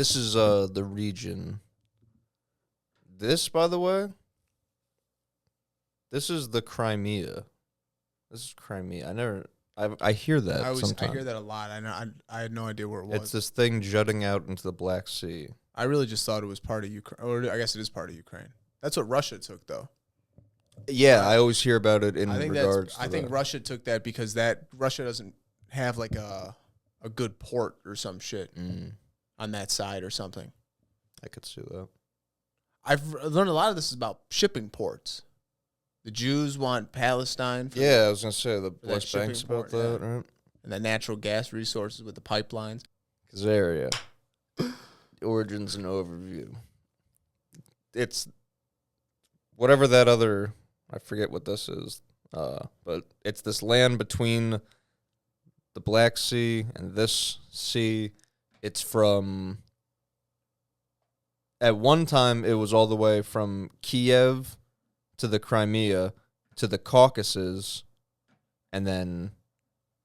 This is the region. This, by the way, this is the Crimea. This is Crimea. I hear that sometimes. I hear that a lot. I had no idea where it was. It's this thing jutting out into the Black Sea. I really just thought it was part of Ukraine, or I guess it is part of Ukraine. That's what Russia took, though. Yeah, I always hear about it in regards to I think Russia took that because Russia doesn't have like a good port or some shit on that side or something. I could see that. I've learned a lot of this is about shipping ports. The Jews want Palestine. I was going to say the West Bank's about that, right? And the natural gas resources with the pipelines. Khazaria. Origins and overview. It's whatever that other, I forget what this is, but it's this land between the Black Sea and this sea. It's from, at one time, it was all the way from Kiev to the Crimea to the Caucasus and then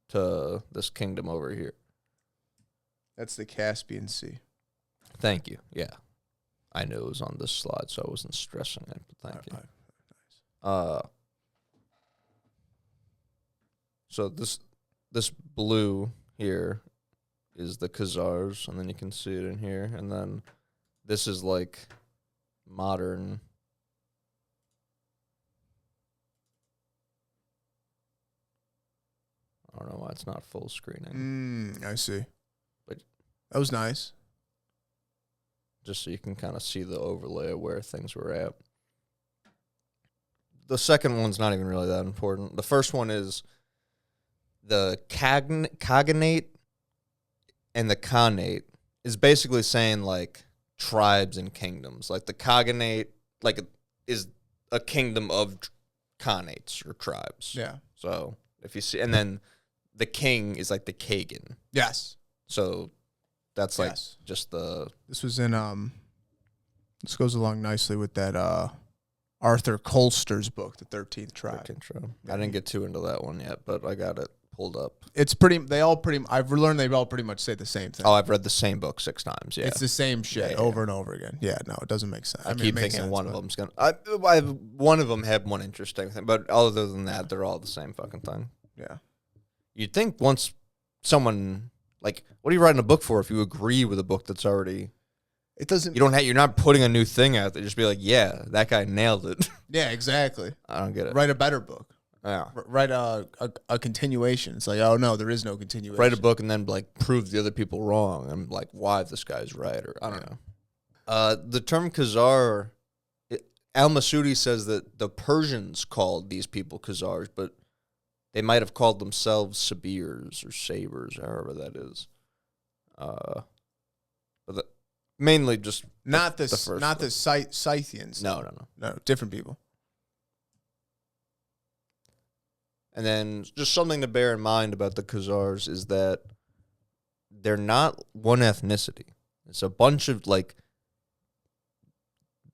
to this kingdom over here. That's the Caspian Sea. Thank you. Yeah. I knew it was on this slide, so I wasn't stressing it, but thank you. Nice. So this blue here is the Khazars, and then you can see it in here, and then this is like modern. I don't know why it's not full screening. I see. But that was nice. Just so you can kind of see the overlay of where things were at. The second one's not even really that important. The first one is the Khaganate and the Khanate is basically saying, like, tribes and kingdoms. Like, the Khaganate, like, is a kingdom of Khanates or tribes. Yeah. So, if you see, and then the king is, like, the Kagan. Yes. So, that's like just the. This was in This goes along nicely with that Arthur Colster's book, The 13th Tribe. 13th Tribe. I didn't get too into that one yet, but I got it pulled up. It's I've learned they all pretty much say the same thing. Oh, I've read the same book 6 times. Yeah, it's the same shit over and over again. Yeah, no, it doesn't make sense. I keep thinking one of them's gonna. One of them had one interesting thing, but other than that, they're all the same fucking thing. Yeah, you'd think once someone. Like, what are you writing a book for if you agree with a book that's already... It doesn't... You're not putting a new thing out there. Just be like, yeah, that guy nailed it. Yeah, exactly. I don't get it. Write a better book. Yeah. Write a continuation. It's like, oh, no, there is no continuation. Write a book and then, like, prove the other people wrong. And, like, why this guy's right, or I don't know. The term Khazar... Al-Masudi says that the Persians called these people Khazars, but... They might have called themselves Sabirs or Sabers, however that is. But mainly just not the Scythians. No, different people. And then just something to bear in mind about the Khazars is that they're not one ethnicity. It's a bunch of like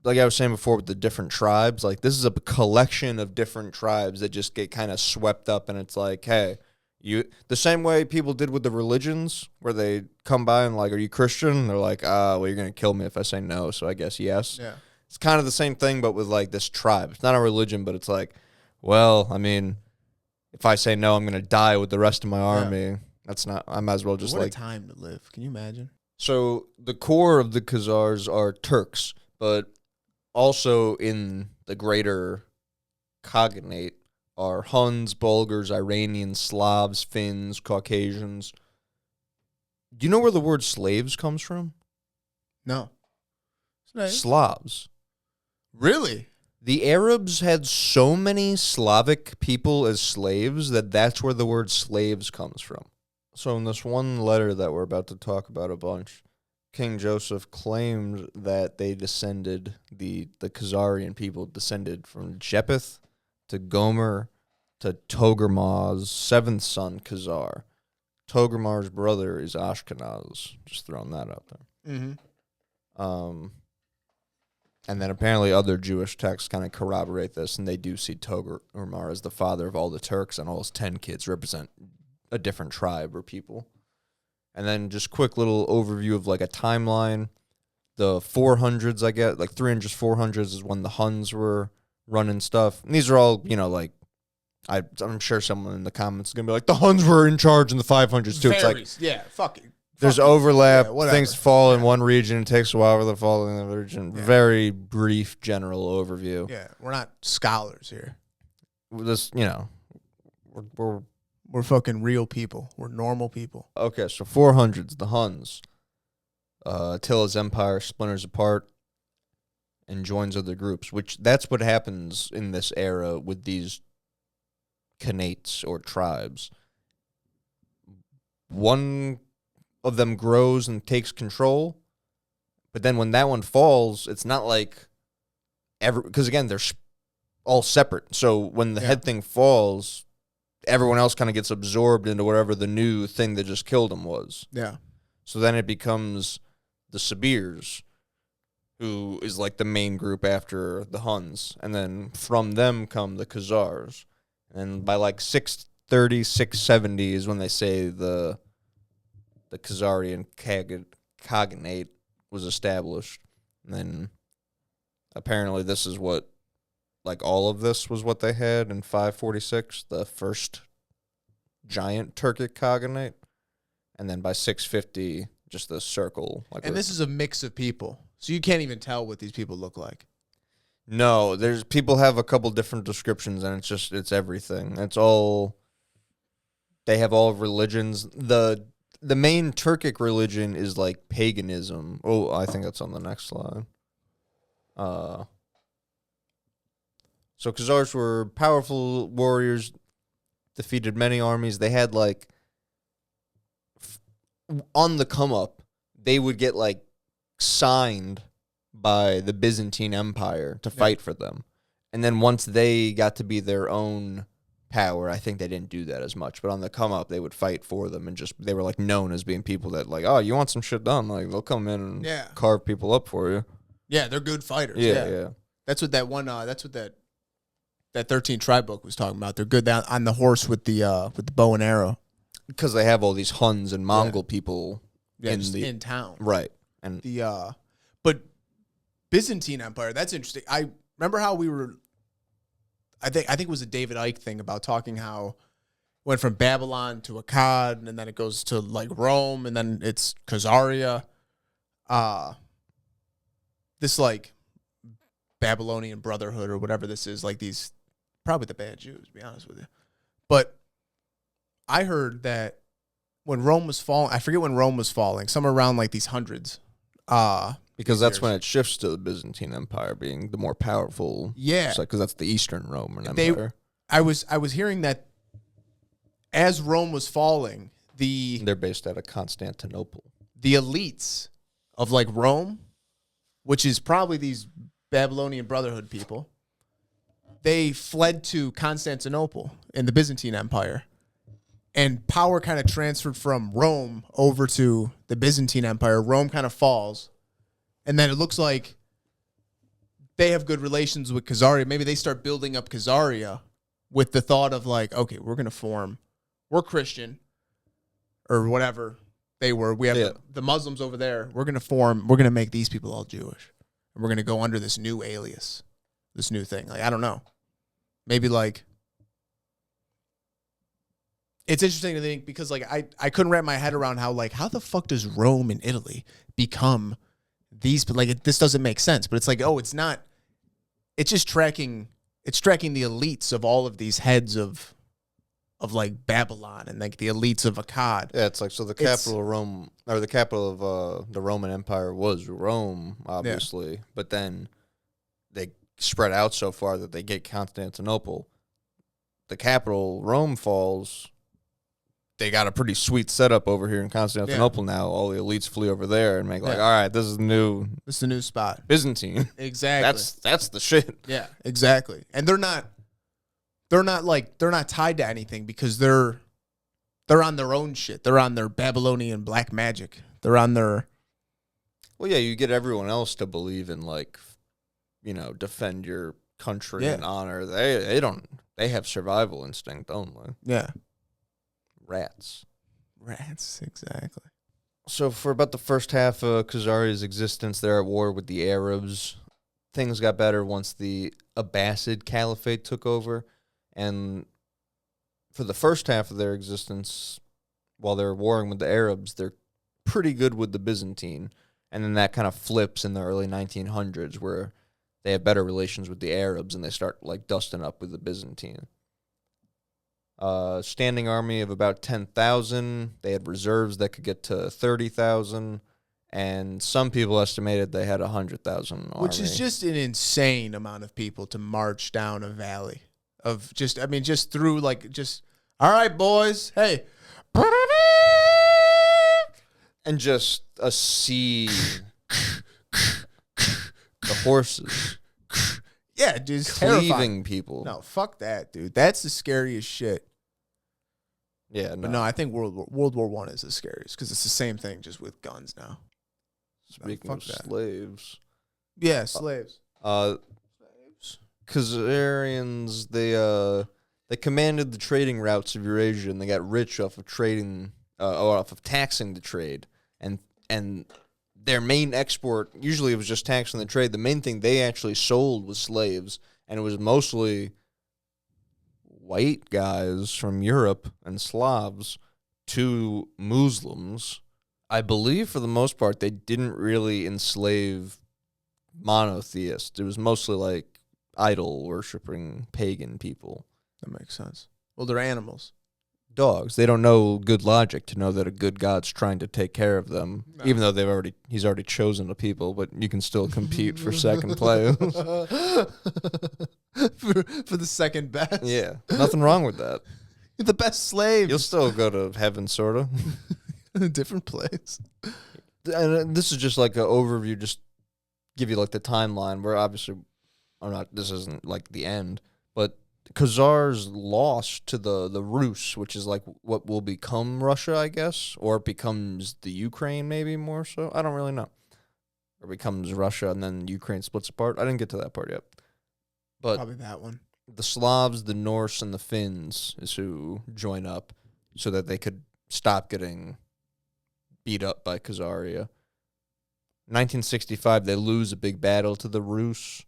I was saying before with the different tribes, like this is a collection of different tribes that just get kind of swept up, and it's like, hey, the same way people did with the religions, where they come by and like, are you Christian? And they're like, well, you're gonna kill me if I say no, so I guess yes. Yeah, it's kind of the same thing, but with like this tribe. It's not a religion, but it's like, well, I mean, if I say no, I'm gonna die with the rest of my army. Yeah. That's not. I might as well just what a time to live. Can you imagine? So the core of the Khazars are Turks, but also in the greater Khaganate are Huns, Bulgars, Iranians, Slavs, Finns, Caucasians. Do you know where the word slaves comes from? No. Slavs. Really? The Arabs had so many Slavic people as slaves that's where the word slaves comes from. So in this one letter that we're about to talk about a bunch, King Joseph claimed that they descended, the Khazarian people descended from Japheth to Gomer to Togarmah's 7th son, Khazar. Togarmah's brother is Ashkenaz. Just throwing that out there. Mm-hmm. And then apparently other Jewish texts kind of corroborate this, and they do see Togarmah as the father of all the Turks, and all his 10 kids represent a different tribe or people. And then just quick little overview of like a timeline. The 400s, I get like 300s, 400s is when the Huns were running stuff. And these are all, like, I'm sure someone in the comments is gonna be like, the Huns were in charge in the 500s too. Varies. It's like, fuck it. There's overlap. Yeah, things fall in one region. It takes a while for them to fall in the region. Yeah. Very brief general overview. Yeah, we're not scholars here. This, we're fucking real people. We're normal people. Okay, so 400s, the Huns. Attila's empire splinters apart and joins other groups, which that's what happens in this era with these Khanates or tribes. One of them grows and takes control, but then when that one falls, it's not like because again, they're all separate. So when the head thing falls, everyone else kind of gets absorbed into whatever the new thing that just killed him was. Yeah. So then it becomes the Sabirs, who is like the main group after the Huns, and then from them come the Khazars. And by like 630, 670 is when they say the Khazarian Khaganate was established. And then apparently this is what, like all of this was what they had in 546, the first giant Turkic Khaganate. And then by 650, just the circle. And this is a mix of people. So you can't even tell what these people look like. No, people have a couple different descriptions, and it's everything. It's all, they have all religions. The main Turkic religion is like paganism. Oh, I think that's on the next slide. So Khazars were powerful warriors, defeated many armies. They had like, on the come up, they would get like signed by the Byzantine Empire to fight for them. And then once they got to be their own power, I think they didn't do that as much. But on the come up, they would fight for them, and they were like known as being people that like, oh, you want some shit done? Like they'll come in and carve people up for you. Yeah, they're good fighters. Yeah. That's what that one. That's what that 13 tribe book was talking about. They're good on the horse with the bow and arrow. Because they have all these Huns and Mongol people in town, right? And but Byzantine Empire, that's interesting. I remember how we were. I think it was a David Icke thing about talking how it went from Babylon to Akkad, and then it goes to like Rome, and then it's Khazaria. This like Babylonian Brotherhood or whatever this is, like these probably the bad Jews, to be honest with you, but. I heard that when Rome was falling, I forget when Rome was falling, somewhere around like these hundreds. Because that's when it shifts to the Byzantine Empire being the more powerful. Yeah. Because that's the Eastern Roman Empire. I was hearing that as Rome was falling, they're based out of Constantinople. The elites of like Rome, which is probably these Babylonian Brotherhood people, they fled to Constantinople in the Byzantine Empire. And power kind of transferred from Rome over to the Byzantine Empire. Rome kind of falls. And then it looks like they have good relations with Khazaria. Maybe they start building up Khazaria with the thought of like, okay, we're Christian or whatever they were. We have the Muslims over there. We're going to make these people all Jewish. And we're going to go under this new alias, this new thing. Like, I don't know. Maybe like... It's interesting to think because like I couldn't wrap my head around how the fuck does Rome and Italy become these, but like this doesn't make sense. But it's like, oh, it's not. It's just tracking the elites of all of these heads of like Babylon and like the elites of Akkad. Yeah, it's like so the capital of Rome or the capital of the Roman Empire was Rome, obviously, but then they spread out so far that they get Constantinople. The capital, Rome, falls. They got a pretty sweet setup over here in Constantinople now. All the elites flee over there and make like, all right, this is the new spot. Byzantine. Exactly. That's the shit. Yeah, exactly. And they're not tied to anything because they're on their own shit. They're on their Babylonian black magic. They're on their. Well, yeah, you get everyone else to believe in like, defend your country and honor. They don't. They have survival instinct only. Yeah. Rats, exactly. So for about the first half of Khazaria's existence, they're at war with the Arabs. Things got better once the Abbasid Caliphate took over, and for the first half of their existence, while they're warring with the Arabs, they're pretty good with the Byzantine. And then that kind of flips in the early 1900s where they have better relations with the Arabs and they start like dusting up with the Byzantine. Standing army of about 10,000. They had reserves that could get to 30,000. And some people estimated they had 100,000 army. Which is just an insane amount of people to march down a valley of just, I mean, just through like, just, all right, boys, hey. And just a sea. The horses. Yeah, just Cleaving terrifying people. No, fuck that, dude. That's the scariest shit. Yeah, no. But no, I think World War I is the scariest because it's the same thing just with guns now. Speaking fuck of that. slaves. Yeah, slaves. Khazarians, they commanded the trading routes of Eurasia, and they got rich off of trading, or off of taxing the trade. And their main export, usually it was just taxing the trade. The main thing they actually sold was slaves, and it was mostly white guys from Europe and Slavs to Muslims. I believe for the most part they didn't really enslave monotheists. It was mostly like idol worshipping pagan people. That makes sense. Well, they're animals. Dogs. They don't know good logic to know that a good God's trying to take care of them, No. even though he's already chosen a people, but you can still compete for second place. for the second best. Yeah, nothing wrong with that. You're the best slave. You'll still go to heaven, sort of. a different place. And this is just like an overview, just give you like the timeline where obviously, this isn't like the end, but Khazars lost to the Rus, which is like what will become Russia, I guess, or it becomes the Ukraine maybe more so. I don't really know. Or becomes Russia and then Ukraine splits apart. I didn't get to that part yet. But Probably that one. the Slavs, the Norse, and the Finns is who join up so that they could stop getting beat up by Khazaria. 1965, they lose a big battle to the Rus,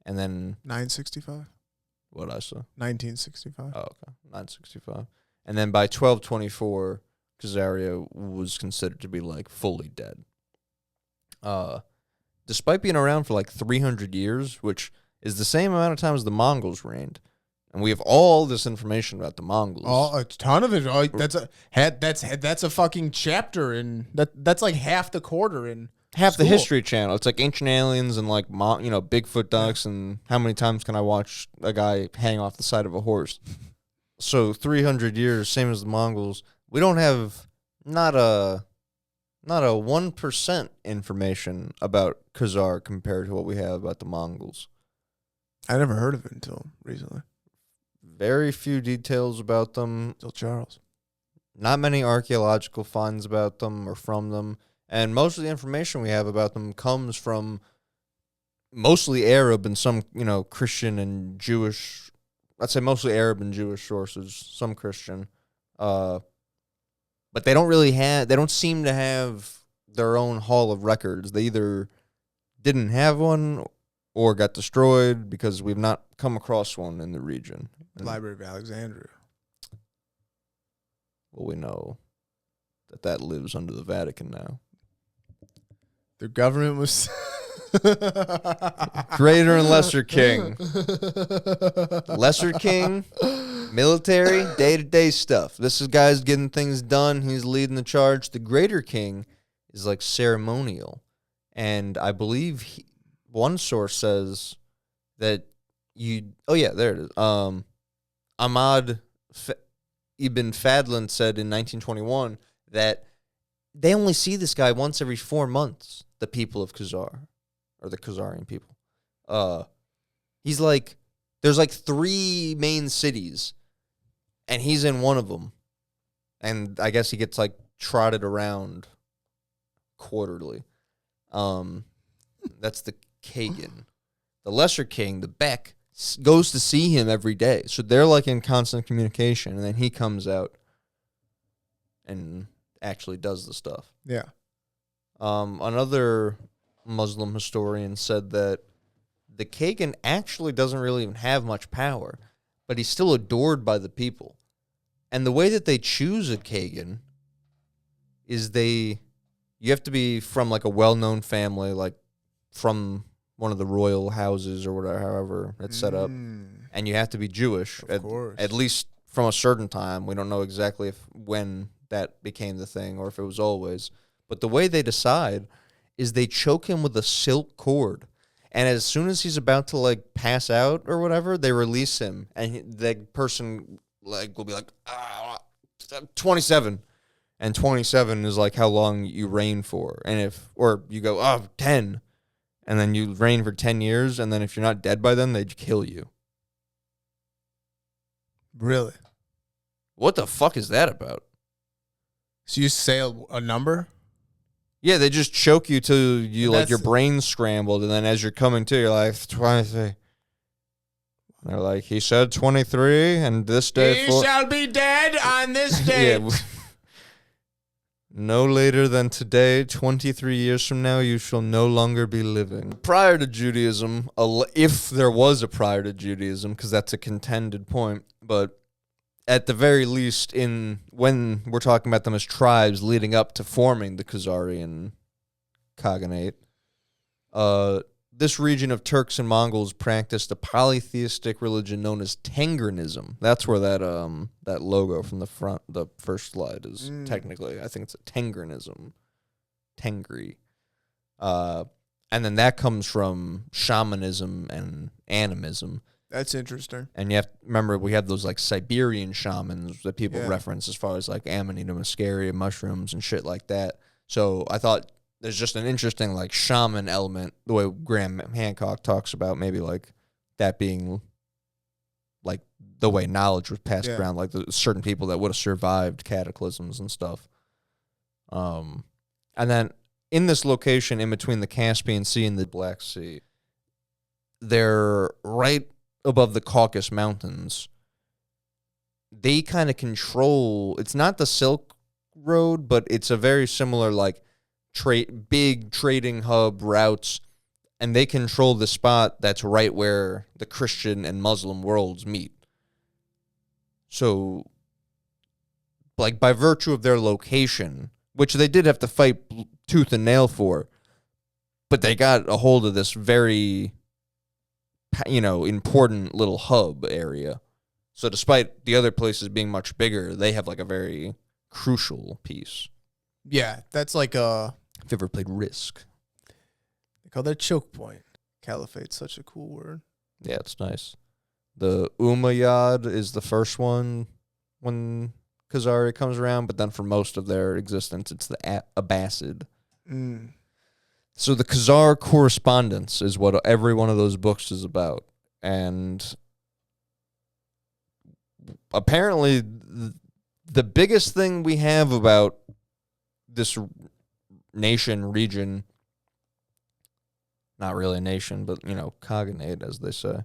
and then 965? what I saw. 1965. Oh, okay. 965. And then by 1224, Khazaria was considered to be like fully dead. Despite being around for like 300 years, which is the same amount of time as the Mongols reigned. And we have all this information about the Mongols. Oh, a ton of it. Oh, that's a fucking chapter in that's like half the quarter in Half school. the History Channel. It's like Ancient Aliens and like Bigfoot ducks and how many times can I watch a guy hang off the side of a horse? So 300 years, same as the Mongols. We don't have not a 1% information about Khazar compared to what we have about the Mongols. I never heard of it until recently. Very few details about them. Till Charles. Not many archaeological finds about them or from them. And most of the information we have about them comes from mostly Arab and some, Christian and Jewish. I'd say mostly Arab and Jewish sources, some Christian. But they don't seem to have their own hall of records. They either didn't have one or got destroyed because we've not come across one in the region. Library of Alexandria. Well, we know that lives under the Vatican now. Their government was Greater and Lesser King. Lesser King, military, day-to-day stuff. This is guys getting things done. He's leading the charge. The Greater King is like ceremonial. And I believe one source says that there it is. Ahmad Ibn Fadlan said in 1921 that they only see this guy once every 4 months, the people of Khazar, or the Khazarian people. He's like, there's like 3 main cities, and he's in one of them. And I guess he gets like trotted around quarterly. That's the Kagan. The Lesser King, the Beck, goes to see him every day. So they're like in constant communication, and then he comes out and actually does the stuff. Yeah. Another Muslim historian said that the Kagan actually doesn't really even have much power, but he's still adored by the people. And the way that they choose a Kagan is you have to be from like a well-known family, like from one of the royal houses or whatever, however it's set up. And you have to be Jewish, at least from a certain time. We don't know exactly when that became the thing or if it was always. But the way they decide is they choke him with a silk cord. And as soon as he's about to like pass out or whatever, they release him. And the person like will be like, 27. And 27 is like how long you reign for. And or you go, 10. And then you reign for 10 years. And then if you're not dead by then, they kill you. Really? What the fuck is that about? So you say a number? Yeah, they just choke you till you like your brain's scrambled, and then as you're coming to, you're like 23. They're like, he said 23, and this day he shall be dead on this day. Yeah. No later than today, 23 years from now, you shall no longer be living. Prior to Judaism, if there was a prior to Judaism, because that's a contended point, but at the very least, when we're talking about them as tribes leading up to forming the Khazarian Khaganate, this region of Turks and Mongols practiced a polytheistic religion known as Tengrinism. That's where that logo from the front, the first slide, is technically. I think it's a Tengrinism. Tengri. And then that comes from shamanism and animism. That's interesting. And you have to remember, we have those like Siberian shamans that people reference as far as like Amanita muscaria, mushrooms, and shit like that. So I thought there's just an interesting like shaman element, the way Graham Hancock talks about maybe like that being like the way knowledge was passed around, like the certain people that would have survived cataclysms and stuff. And then in this location in between the Caspian Sea and the Black Sea, they're right above the Caucasus Mountains. They kind of control, it's not the Silk Road, but it's a very similar like big trading hub routes, and they control the spot that's right where the Christian and Muslim worlds meet. So, like, by virtue of their location, which they did have to fight tooth and nail for, but they got a hold of this very, important little hub area. So despite the other places being much bigger, they have, like, a very crucial piece. Yeah, that's like a... Have you ever played Risk? They call that choke point. Caliphate's such a cool word. Yeah, it's nice. The Umayyad is the first one when Khazaria comes around, but then for most of their existence, it's the Abbasid. So the Khazar correspondence is what every one of those books is about. And apparently the biggest thing we have about this region, not really a nation, but, Khaganate, as they say,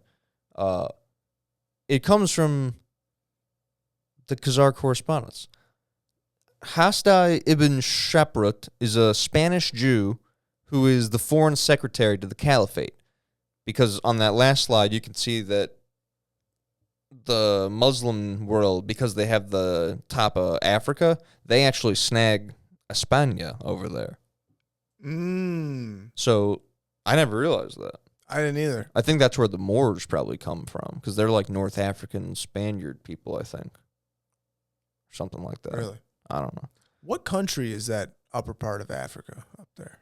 it comes from the Khazar correspondence. Hasdai ibn Shaprut is a Spanish Jew who is the foreign secretary to the Caliphate. Because on that last slide, you can see that the Muslim world, because they have the top of Africa, they actually snag España over there. So I never realized that. I didn't either. I think that's where the Moors probably come from, because they're like North African Spaniard people, I think. Or something like that. Really? I don't know. What country is that upper part of Africa up there?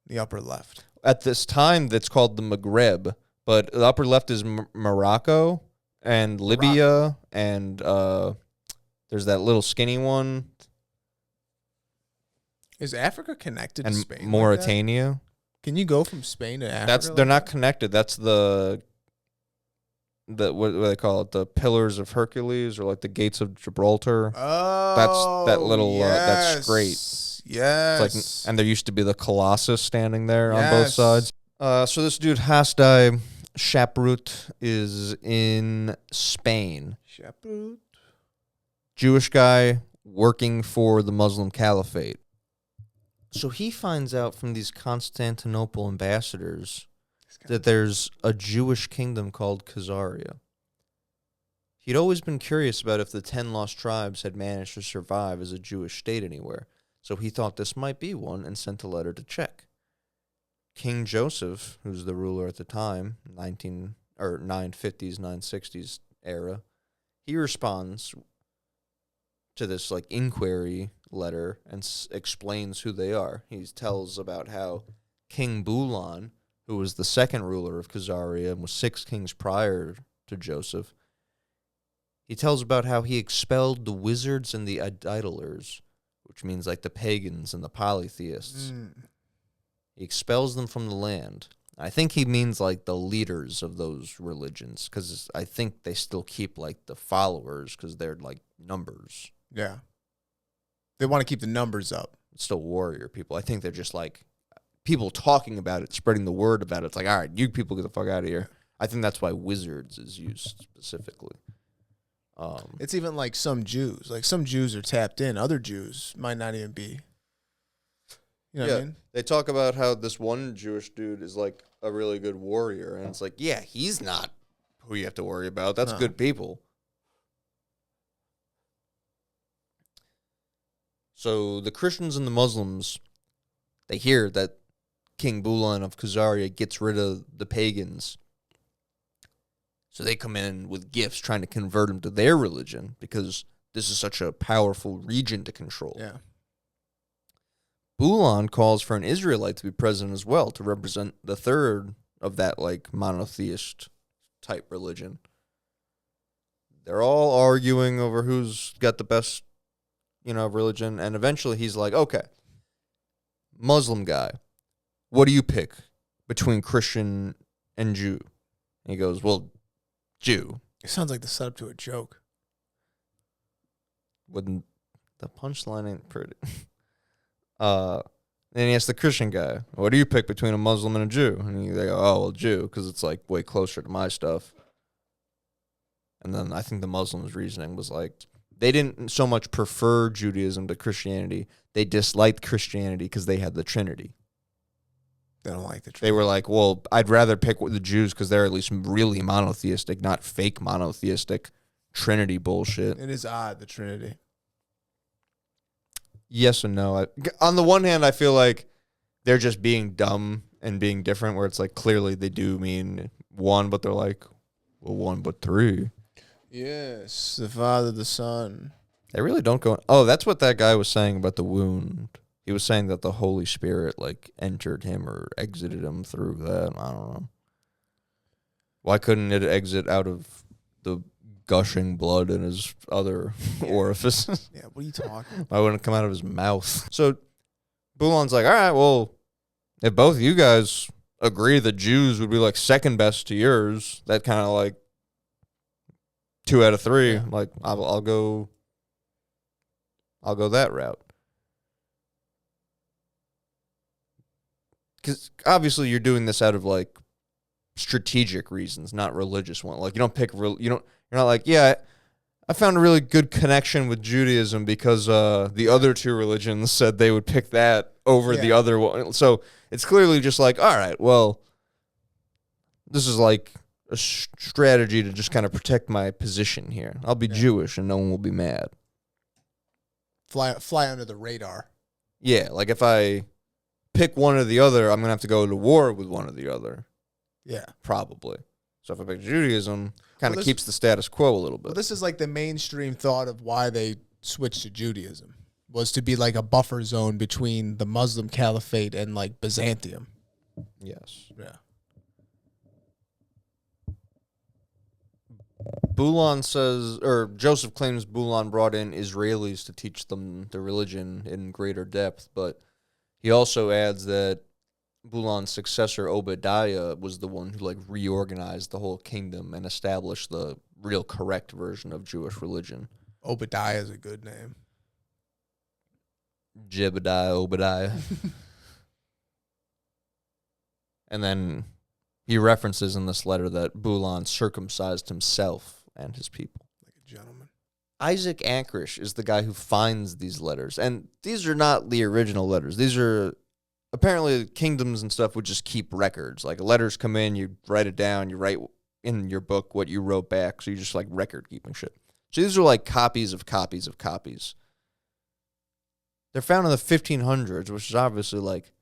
The upper left. At this time, that's called the Maghreb, but the upper left is Morocco and Libya, and there's that little skinny one. Is Africa connected to Spain? And Mauritania. Like, can you go from Spain to Africa? They're not connected. That's the what do they call it? The Pillars of Hercules, or like the Gates of Gibraltar. Oh, that's that little that strait. Yes. It's like, and there used to be the Colossus standing there on both sides. So this dude Hasdai Shaprut is in Spain. Shaprut. Jewish guy working for the Muslim Caliphate. So he finds out from these Constantinople ambassadors that there's a Jewish kingdom called Khazaria. He'd always been curious about if the 10 lost tribes had managed to survive as a Jewish state anywhere, so he thought this might be one and sent a letter to check. King Joseph, who's the ruler at the time, 950s, 960s era, he responds to this like inquiry letter and explains who they are. He tells about how King Bulan, who was the second ruler of Khazaria and was 6 kings prior to Joseph, he tells about how he expelled the wizards and the idolers, which means like the pagans and the polytheists. He expels them from the land. I think he means like the leaders of those religions, because I think they still keep like the followers because they're like numbers. Yeah. They want to keep the numbers up. It's still warrior people. I think they're just like people talking about it, spreading the word about it. It's like, all right, you people get the fuck out of here. I think that's why wizards is used specifically. It's even like some Jews. Like some Jews are tapped in. Other Jews might not even be. You know what I mean? They talk about how this one Jewish dude is like a really good warrior. And it's like, yeah, he's not who you have to worry about. That's good people. So the Christians and the Muslims, they hear that King Bulan of Khazaria gets rid of the pagans. So they come in with gifts trying to convert them to their religion because this is such a powerful region to control. Yeah. Bulan calls for an Israelite to be president as well to represent the third of that like monotheist type religion. They're all arguing over who's got the best, religion. And eventually he's like, okay, Muslim guy, what do you pick between Christian and Jew? And he goes, well, Jew. It sounds like the setup to a joke. Wouldn't the punchline ain't pretty. Then he asks the Christian guy, what do you pick between a Muslim and a Jew? And they go, oh, well, Jew, because it's like way closer to my stuff. And then I think the Muslims' reasoning was like, they didn't so much prefer Judaism to Christianity. They disliked Christianity because they had the Trinity. They don't like the Trinity. They were like, well, I'd rather pick with the Jews because they're at least really monotheistic, not fake monotheistic Trinity bullshit. It is odd, the Trinity. Yes and no. On the one hand, I feel like they're just being dumb and being different, where it's like clearly they do mean one, but they're like, well, one but three. Yes, the Father, the Son. They really don't go. Oh, that's what that guy was saying about the wound. He was saying that the Holy Spirit like entered him or exited him through that. I don't know. Why couldn't it exit out of the gushing blood in his other orifices? Yeah, what are you talking? Why wouldn't it come out of his mouth? So Bulan's like, all right, well, if both of you guys agree the Jews would be like second best to yours, that kind of like 2 out of 3. Yeah. Like I'll go that route. Because obviously you're doing this out of like strategic reasons, not religious one. Like you don't pick you're not like, yeah, I found a really good connection with Judaism because the other 2 religions said they would pick that over the other one. So it's clearly just like, all right, well, this is like a strategy to just kind of protect my position here. I'll be Jewish and no one will be mad. Fly under the radar. Yeah, like if I pick one or the other, I'm going to have to go to war with one or the other. Yeah. Probably. So if I pick Judaism, kind of keeps the status quo a little bit. Well, this is like the mainstream thought of why they switched to Judaism, was to be like a buffer zone between the Muslim Caliphate and like Byzantium. Yes. Yeah. Bulan says, or Joseph claims Bulan brought in Israelis to teach them the religion in greater depth, but he also adds that Bulan's successor, Obadiah, was the one who like reorganized the whole kingdom and established the real correct version of Jewish religion. Obadiah is a good name. Jebediah, Obadiah. And then he references in this letter that Bulan circumcised himself and his people. Like a gentleman. Isaac Ankrish is the guy who finds these letters. And these are not the original letters. These are apparently kingdoms and stuff would just keep records. Like letters come in, you write it down, you write in your book what you wrote back. So you just like record keeping shit. So these are like copies of copies of copies. They're found in the 1500s, which is obviously like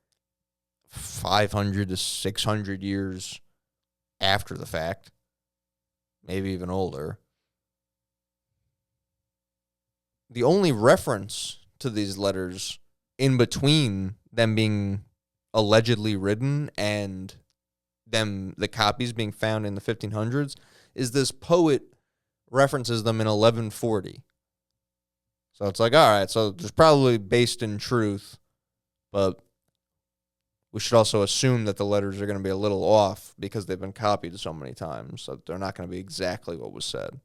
500 to 600 years after the fact. Maybe even older. The only reference to these letters in between them being allegedly written and them the copies being found in the 1500s is this poet references them in 1140. So it's like, all right, so there's probably based in truth, but we should also assume that the letters are going to be a little off because they've been copied so many times, so they're not going to be exactly what was said.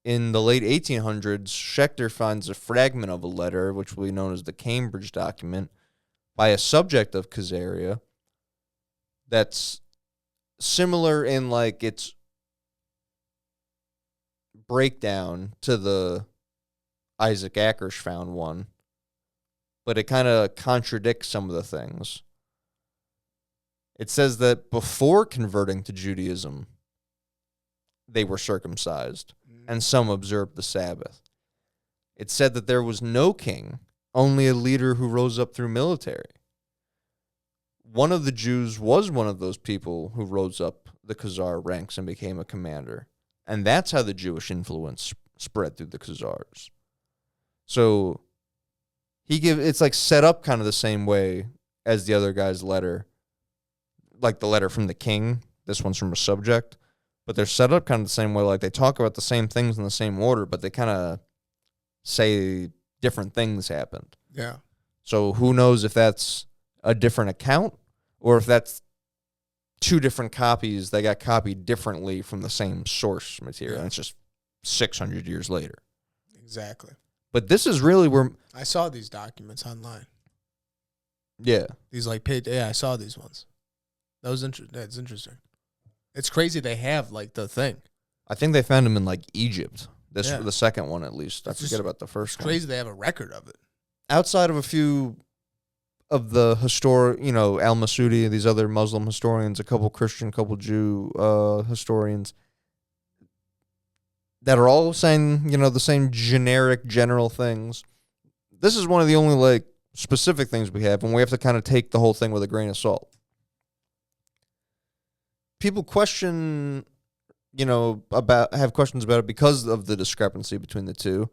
In the late 1800s, Schechter finds a fragment of a letter, which will be known as the Cambridge document, by a subject of Khazaria that's similar in like its breakdown to the Isaac Ackers found one, but it kind of contradicts some of the things. It says that before converting to Judaism, they were circumcised, and some observed the Sabbath. It said that there was no king, only a leader who rose up through military. One of the Jews was one of those people who rose up the Khazar ranks and became a commander. And that's how the Jewish influence spread through the Khazars. So it's like set up kind of the same way as the other guy's letter. Like the letter from the king. This one's from a subject. But they're set up kind of the same way. Like they talk about the same things in the same order, but they kind of say different things happened. Yeah. So who knows if that's a different account or if that's two different copies that got copied differently from the same source material. And it's just 600 years later. Exactly. But this is really where... I saw these documents online. Yeah. These like paid... Yeah, I saw these ones. That's interesting. It's crazy they have, like, the thing. I think they found them in, like, Egypt. The second one, at least. I forget about the first one. It's crazy they have a record of it. Outside of a few of the Al-Masudi, these other Muslim historians, a couple Christian, couple Jew historians, that are all saying, the same generic, general things. This is one of the only, like, specific things we have, and we have to kind of take the whole thing with a grain of salt. People question, have questions about it because of the discrepancy between the two.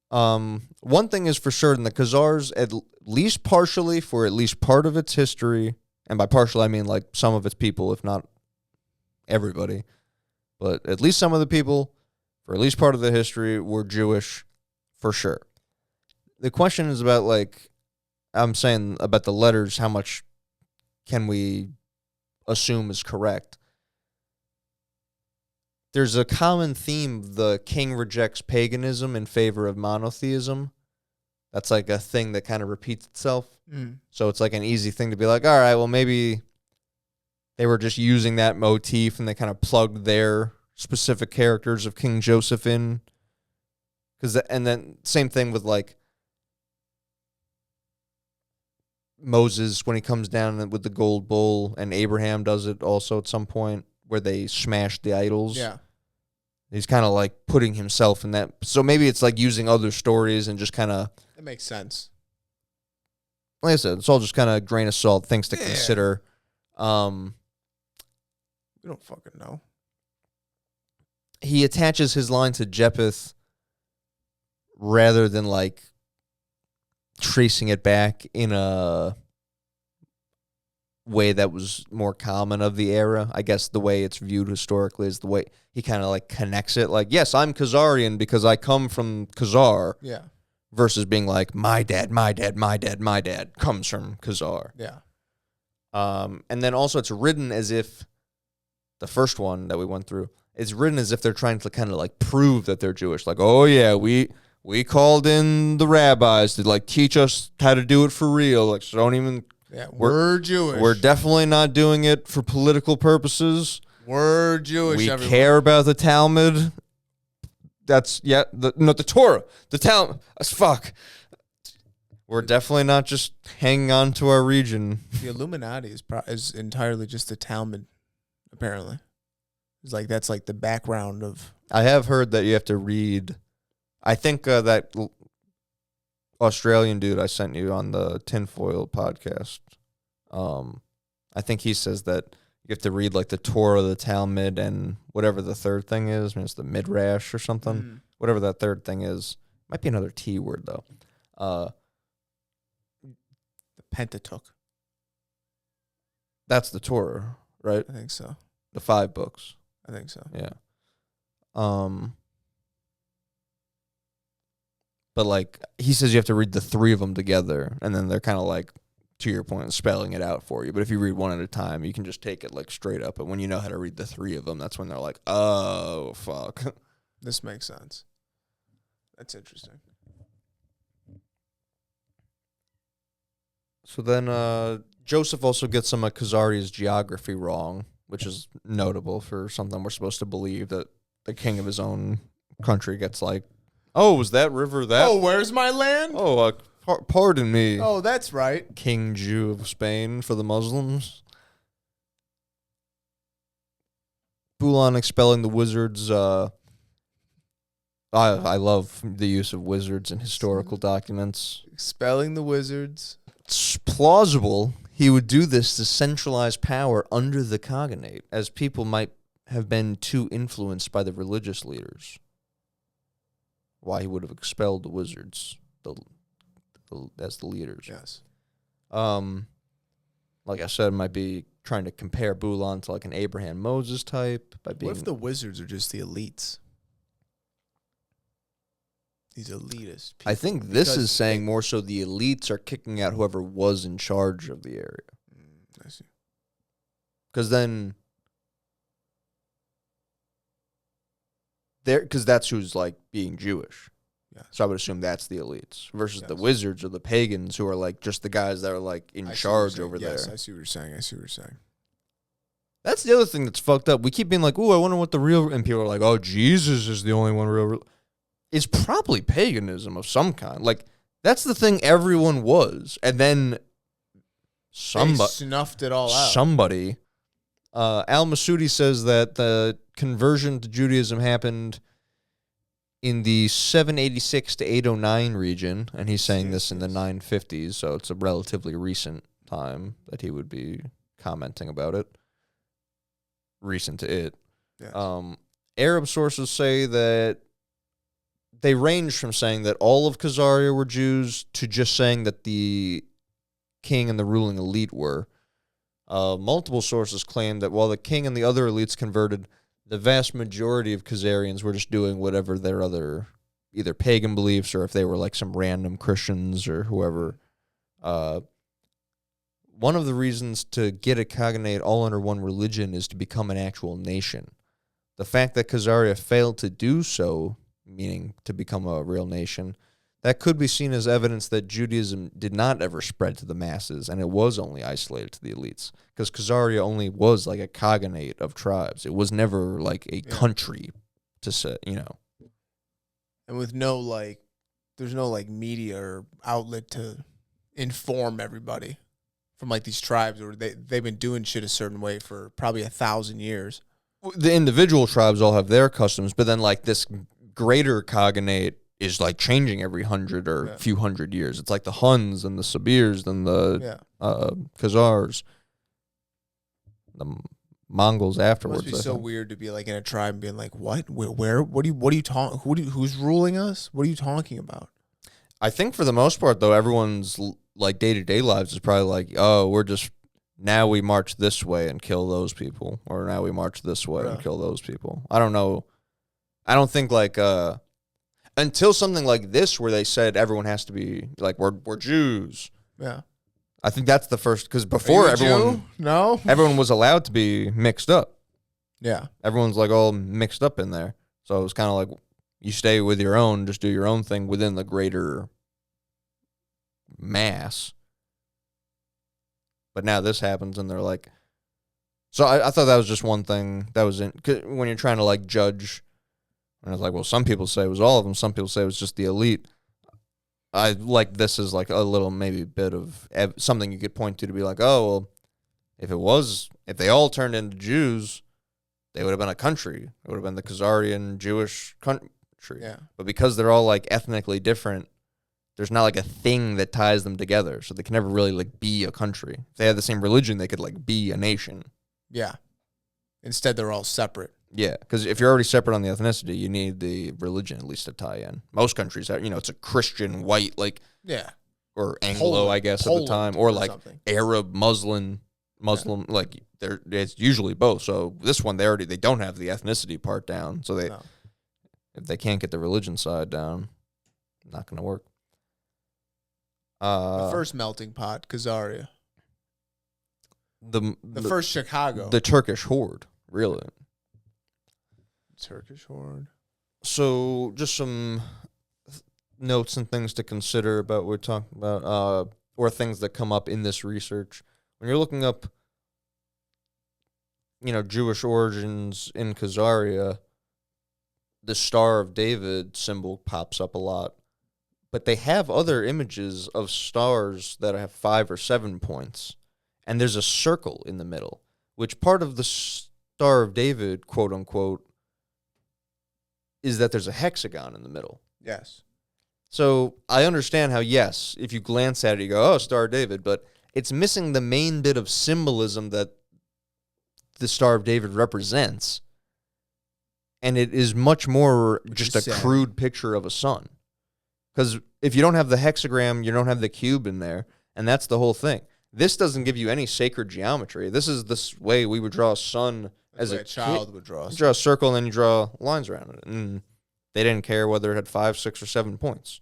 One thing is for certain, the Khazars, at least partially, for at least part of its history, and by partial I mean like some of its people, if not everybody, but at least some of the people, for at least part of the history, were Jewish, for sure. The question is about, like, I'm saying about the letters, how much can we assume is correct? There's a common theme. The king rejects paganism in favor of monotheism. That's like a thing that kind of repeats itself. So it's like an easy thing to be like, all right, well, maybe they were just using that motif and they kind of plugged their specific characters of King Joseph in. And then same thing with like Moses when he comes down with the gold bull, and Abraham does it also at some point where they smash the idols. Yeah. He's kind of like putting himself in that. So maybe it's like using other stories and just kind of. It makes sense. Like I said, it's all just kind of grain of salt, things to consider. We don't fucking know. He attaches his line to Jephthah rather than like tracing it back in a way that was more common of the era. I guess the way it's viewed historically is the way he kind of like connects it. Like, yes, I'm Khazarian because I come from Khazar. Yeah. Versus being like, my dad comes from Khazar. Yeah. And then also it's written as if the first one that we went through, it's written as if they're trying to kind of like prove that they're Jewish. Like, oh yeah, we called in the rabbis to like teach us how to do it for real. Like, so don't even. Yeah, we're Jewish. We're definitely not doing it for political purposes. We're Jewish. We care about the Talmud. That's the Torah, the Talmud. Fuck. We're definitely not just hanging on to our region. The Illuminati is entirely just the Talmud, apparently. It's like that's like the background of. I have heard that you have to read. I think that Australian dude I sent you on the tinfoil podcast. I think he says that you have to read like the Torah, the Talmud, and whatever the third thing is. I mean, it's the Midrash or something. Whatever that third thing is. Might be another T word though. The Pentateuch. That's the Torah, right? I think so. The 5 books. I think so. Yeah. But like he says you have to read the 3 of them together, and then they're kind of like, to your point, spelling it out for you. But if you read one at a time, you can just take it like straight up. But when you know how to read the 3 of them, that's when they're like, oh, fuck. This makes sense. That's interesting. So then Joseph also gets some of Khazaria's geography wrong, which is notable for something we're supposed to believe, that the king of his own country gets like, oh, was that river that? Oh, where's my land? Oh, pardon me. Oh, that's right. King Jew of Spain for the Muslims. Bulan expelling the wizards. I love the use of wizards in historical documents. Expelling the wizards. It's plausible he would do this to centralize power under the Khaganate, as people might have been too influenced by the religious leaders. Why he would have expelled the wizards as the leaders. Yes. Like I said, might be trying to compare Bulan to like an Abraham Moses type. By being, what if the wizards are just the elites? These elitist people. I think this is saying more so the elites are kicking out whoever was in charge of the area. I see. Because then, because that's who's like being Jewish. Yes. So I would assume that's the elites versus the Yes. wizards or the pagans who are like just the guys that are like in charge over there. Yes, I see what you're saying. That's the other thing that's fucked up. We keep being like, "Ooh, I wonder what the real," and people are like, "Oh, Jesus is the only one real." It's probably paganism of some kind. Like that's the thing everyone was, and then They snuffed it all out. Somebody, Al Masudi says that the conversion to Judaism happened in the 786 to 809 region, and he's saying this in the 950s, so it's a relatively recent time that he would be commenting about it. Recent to it. Yes. Arab sources say that they range from saying that all of Khazaria were Jews to just saying that the king and the ruling elite were. Multiple sources claim that while the king and the other elites converted, the vast majority of Khazarians were just doing whatever their other either pagan beliefs or if they were like some random Christians or whoever. One of the reasons to get a Khaganate all under one religion is to become an actual nation. The fact that Khazaria failed to do so, meaning to become a real nation, that could be seen as evidence that Judaism did not ever spread to the masses, and it was only isolated to the elites. Because Khazaria only was like a Khaganate of tribes. It was never like a country to say, you know. And with no like, there's no like media or outlet to inform everybody from like these tribes, or they've been doing shit a certain way for probably 1,000 years. The individual tribes all have their customs, but then like this greater Khaganate is like changing every 100 or few hundred years. It's like the Huns and the Sabirs and the Khazars, the Mongols afterwards. It must be so weird to be like in a tribe and being like, what? Where? What are you talking? Who's ruling us? What are you talking about? I think for the most part, though, everyone's like day-to-day lives is probably like, oh, we're just, now we march this way and kill those people, or now we march this way and kill those people. I don't know. I don't think like until something like this where they said everyone has to be like we're Jews. Yeah. I think that's the first, because before everyone was allowed to be mixed up. Yeah. Everyone's like all mixed up in there. So it was kind of like you stay with your own, just do your own thing within the greater mass. But now this happens and they're like, so I thought that was just one thing that was in, 'cause when you're trying to like judge, And it's like, well, some people say it was all of them. Some people say it was just the elite. I like this is like a little maybe bit of something you could point to be like, oh, well, if they all turned into Jews, they would have been a country. It would have been the Khazarian Jewish country. Yeah. But because they're all like ethnically different, there's not like a thing that ties them together. So they can never really like be a country. If they had the same religion, they could like be a nation. Yeah. Instead, they're all separate. Yeah, because if you're already separate on the ethnicity, you need the religion at least to tie in. Most countries have, it's a Christian, white, like, Yeah. or Anglo, Poland, I guess, at the time, or like something. Arab, Muslim, like it's usually both. So this one, they don't have the ethnicity part down. So if they can't get the religion side down, not going to work. The first melting pot, Khazaria. The first Chicago. The Turkish horde, really. Turkish horde. So just some notes and things to consider about what we're talking about, or things that come up in this research. When you're looking up, Jewish origins in Khazaria, the Star of David symbol pops up a lot. But they have other images of stars that have 5 or 7 points. And there's a circle in the middle, which part of the Star of David, quote unquote, is that there's a hexagon in the middle. Yes. So I understand how, yes, if you glance at it, you go, oh, Star of David, but it's missing the main bit of symbolism that the Star of David represents. And it is much more just a crude picture of a sun. Because if you don't have the hexagram, you don't have the cube in there, and that's the whole thing. This doesn't give you any sacred geometry. This is this way we would draw a sun as a child would draw. You draw a circle and then you draw lines around it. And they didn't care whether it had 5, 6, or 7 points.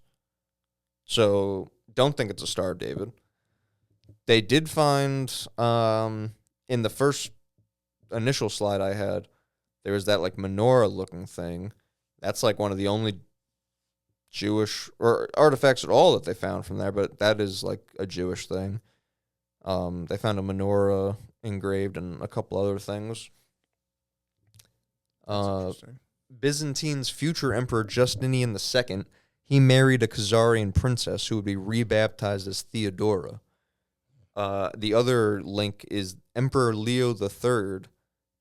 So don't think it's a Star of David. They did find, in the first initial slide I had, there was that like menorah-looking thing. That's like one of the only Jewish or artifacts at all that they found from there, but that is like a Jewish thing. They found a menorah engraved and a couple other things. Byzantine's future emperor Justinian II, he married a Khazarian princess who would be rebaptized as Theodora. The other link is Emperor Leo III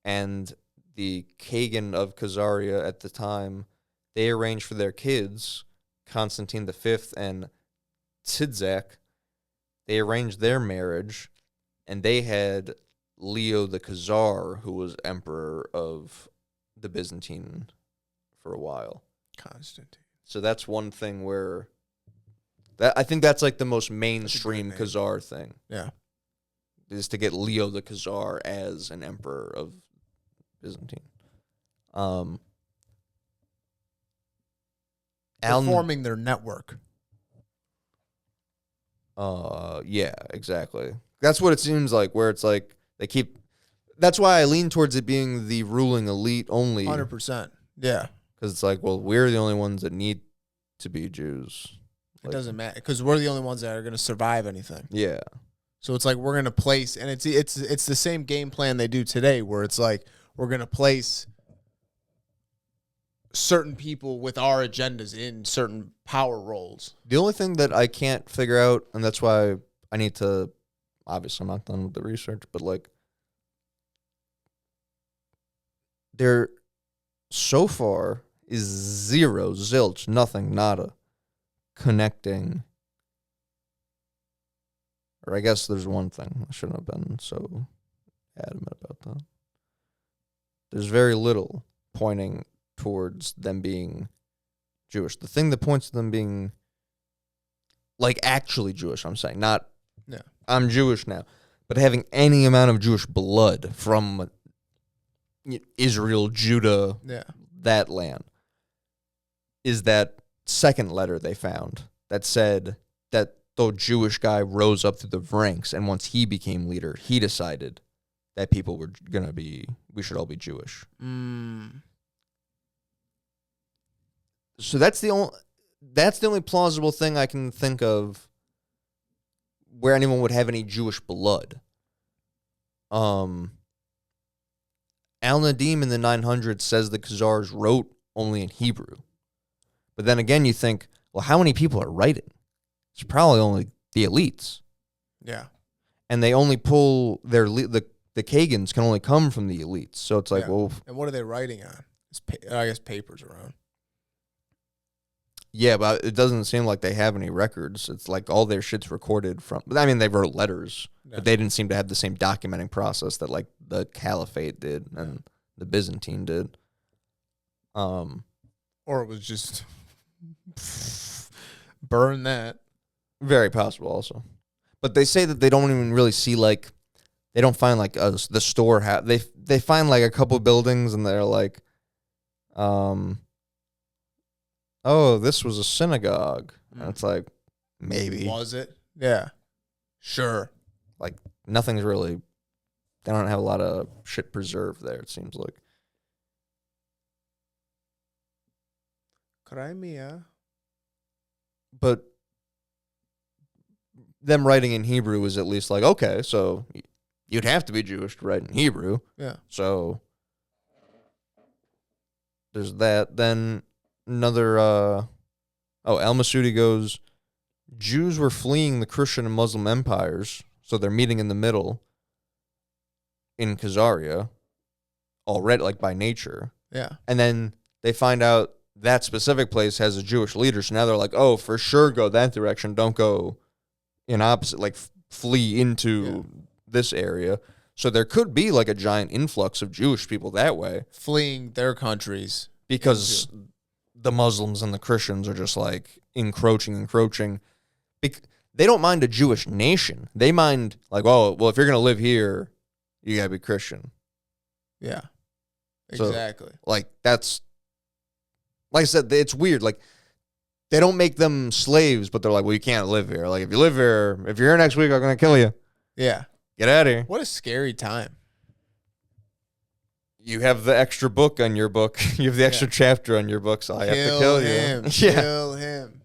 and the Kagan of Khazaria at the time. They arranged for their kids, Constantine V and Tzidzik. They arranged their marriage, and they had Leo the Khazar, who was emperor of the Byzantine for a while. Constantine. So that's one thing where I think that's like the most mainstream Khazar thing. Yeah. Is to get Leo the Khazar as an emperor of Byzantine. Forming their network. Yeah, exactly. That's what it seems like, where it's like they keep. That's why I lean towards it being the ruling elite only. 100%. Yeah. Because it's like, well, we're the only ones that need to be Jews. It doesn't matter because we're the only ones that are going to survive anything. Yeah. So it's like we're going to place, and it's the same game plan they do today, where it's like we're going to place certain people with our agendas in certain power roles. The only thing that I can't figure out, and that's why I need to, obviously I'm not done with the research, but like, there so far is zero, zilch, nothing, nada, connecting. Or I guess there's one thing. I shouldn't have been so adamant about that. There's very little pointing towards them being Jewish. The thing that points to them being like actually Jewish, I'm saying, not I'm Jewish now, but having any amount of Jewish blood from Israel, Judah, that land, is that second letter they found that said that the Jewish guy rose up through the ranks, and once he became leader, he decided that people were going to be, we should all be Jewish. So that's the only plausible thing I can think of where anyone would have any Jewish blood. Al-Nadim in the 900s says the Khazars wrote only in Hebrew. But then again, you think, well, how many people are writing? It's probably only the elites. Yeah. And they only pull the Khagans can only come from the elites. So it's like, well, and what are they writing on? I guess papers around. yeah, but it doesn't seem like they have any records. It's like all their shit's recorded from. I mean, they wrote letters, but they didn't seem to have the same documenting process that like the Caliphate did and the Byzantine did. Or it was just burn that. Very possible, also. But they say that they don't even really see like they don't find like the store. They find like a couple buildings and they're like, oh, this was a synagogue. And it's like, maybe. Was it? Yeah. Sure. Like, nothing's really, they don't have a lot of shit preserved there, it seems like. Crimea. But them writing in Hebrew is at least like, okay, so you'd have to be Jewish to write in Hebrew. Yeah. So there's that. Then another, Al-Masudi goes, Jews were fleeing the Christian and Muslim empires, so they're meeting in the middle in Khazaria already, like by nature. Yeah. And then they find out that specific place has a Jewish leader, so now they're like, oh, for sure go that direction, don't go in opposite, like flee into this area. So there could be like a giant influx of Jewish people that way. Fleeing their countries. Because the Muslims and the Christians are just like encroaching. They don't mind a Jewish nation. They mind like, oh, well, if you're going to live here, you got to be Christian. Yeah, exactly. So, like, that's, like I said, it's weird. Like, they don't make them slaves, but they're like, well, you can't live here. Like, if you live here, if you're here next week, I'm going to kill you. Yeah. Get out of here. What a scary time. You have the extra book on your book. You have the extra chapter on your book, so I have to kill him. you. Kill him.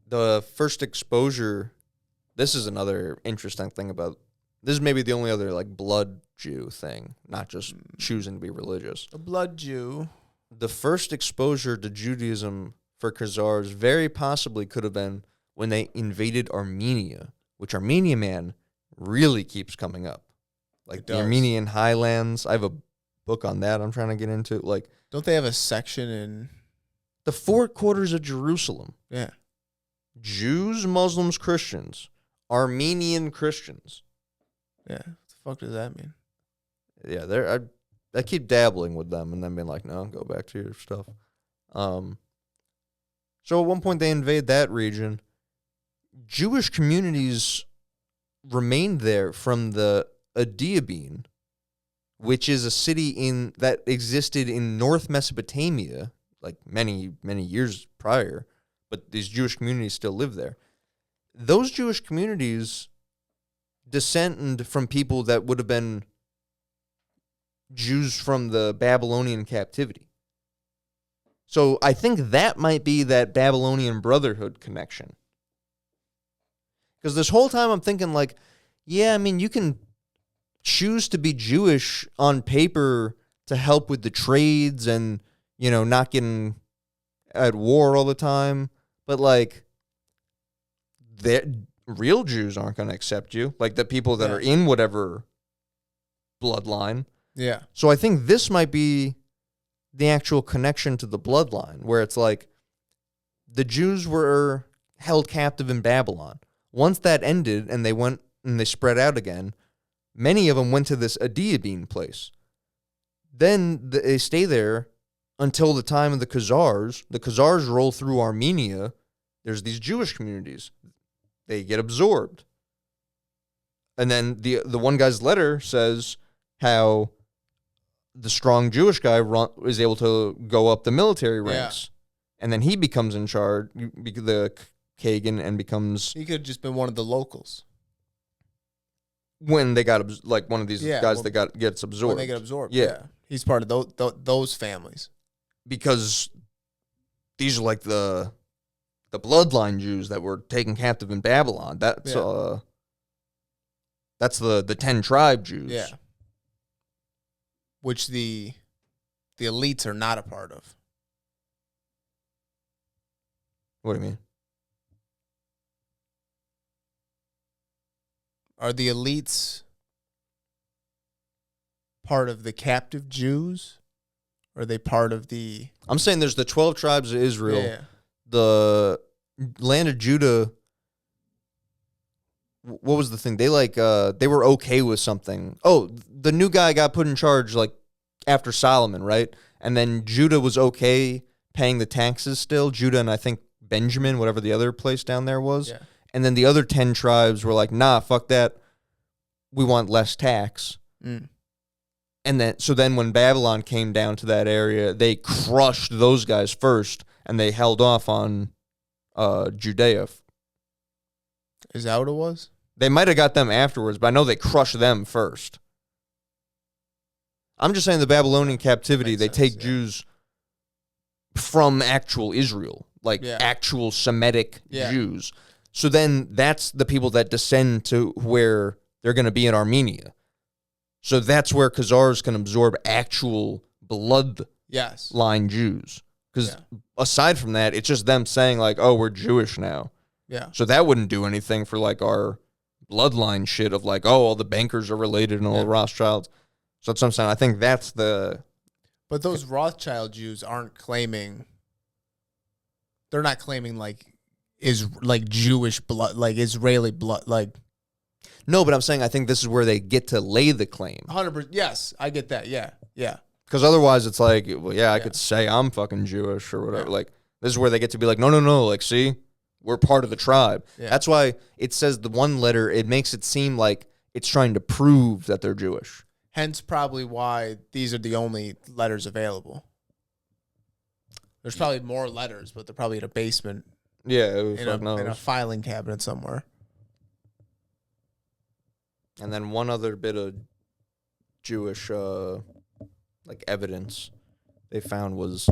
The first exposure, this is another interesting thing about, this is maybe the only other like blood Jew thing, not just choosing to be religious. A blood Jew. The first exposure to Judaism for Khazars very possibly could have been when they invaded Armenia, which Armenia, man, really keeps coming up. Like the Armenian highlands. I have a book on that I'm trying to get into. Like, don't they have a section in the four quarters of Jerusalem? Yeah. Jews, Muslims, Christians, Armenian Christians. Yeah. What the fuck does that mean? Yeah, I keep dabbling with them and then being like, no, go back to your stuff. So at one point they invade that region. Jewish communities remained there from the Adiabene, which is a city that existed in North Mesopotamia, like many, many years prior, but these Jewish communities still live there. Those Jewish communities descend from people that would have been Jews from the Babylonian captivity. So I think that might be that Babylonian Brotherhood connection. Because this whole time I'm thinking like, yeah, I mean, you can choose to be Jewish on paper to help with the trades and, you know, not getting at war all the time. But like, real Jews aren't going to accept you. Like the people that are in whatever bloodline. Yeah. So I think this might be the actual connection to the bloodline, where it's like the Jews were held captive in Babylon. Once that ended and they went and they spread out again, many of them went to this Adiabene place. Then they stay there until the time of the Khazars. The Khazars roll through Armenia. There's these Jewish communities. They get absorbed. And then the one guy's letter says how the strong Jewish guy is able to go up the military ranks. Yeah. And then he becomes in charge, the Kagan, and becomes... He could have just been one of the locals. When they got, like, one of these guys that gets absorbed. When they get absorbed, yeah. He's part of those families. Because these are, like, the bloodline Jews that were taken captive in Babylon. That's the 10 tribe Jews. Yeah. Which the the elites are not a part of. What do you mean? Are the elites part of the captive Jews? Or are they part of the... I'm saying there's the 12 tribes of Israel. Yeah. The land of Judah, what was the thing? They they were okay with something. Oh, the new guy got put in charge like after Solomon, right? And then Judah was okay paying the taxes still. Judah and I think Benjamin, whatever the other place down there was. Yeah. And then the other 10 tribes were like, nah, fuck that. We want less tax. Mm. And then when Babylon came down to that area, they crushed those guys first, and they held off on Judea. Is that what it was? They might have got them afterwards, but I know they crushed them first. I'm just saying the Babylonian captivity, they take Jews from actual Israel, like actual Semitic Jews. So then that's the people that descend to where they're going to be in Armenia. So that's where Khazars can absorb actual bloodline Jews. Because aside from that, it's just them saying like, oh, we're Jewish now. Yeah. So that wouldn't do anything for like our bloodline shit of like, oh, all the bankers are related and all the Rothschilds. So that's what I'm saying. I think that's the... But those Rothschild Jews aren't claiming... They're not claiming like Jewish blood, like Israeli blood, like... No, but I'm saying I think this is where they get to lay the claim. 100%. Yes, I get that. Yeah, yeah. Because otherwise it's like, well, I could say I'm fucking Jewish or whatever. Like, this is where they get to be like, no. Like, see, we're part of the tribe. Yeah. That's why it says the one letter, it makes it seem like it's trying to prove that they're Jewish. Hence probably why these are the only letters available. There's probably more letters, but they're probably in a basement. Yeah, in a filing cabinet somewhere. And then one other bit of Jewish evidence they found was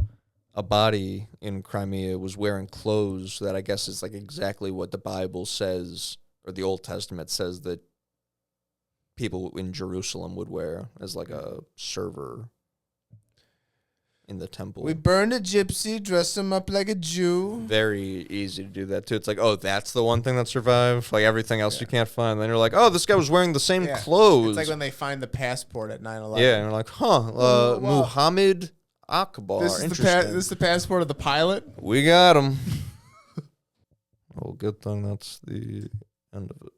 a body in Crimea was wearing clothes that I guess is like exactly what the Bible says or the Old Testament says that people in Jerusalem would wear as like a server in the temple. We burned a gypsy, dressed him up like a Jew. Very easy to do that too. It's like, oh, that's the one thing that survived. Like everything else you can't find. Then you're like, oh, this guy was wearing the same clothes. It's like when they find the passport at 9/11. Yeah, and you're like, Muhammad Akbar. This is the passport of the pilot. We got him. Well, good thing that's the end of it.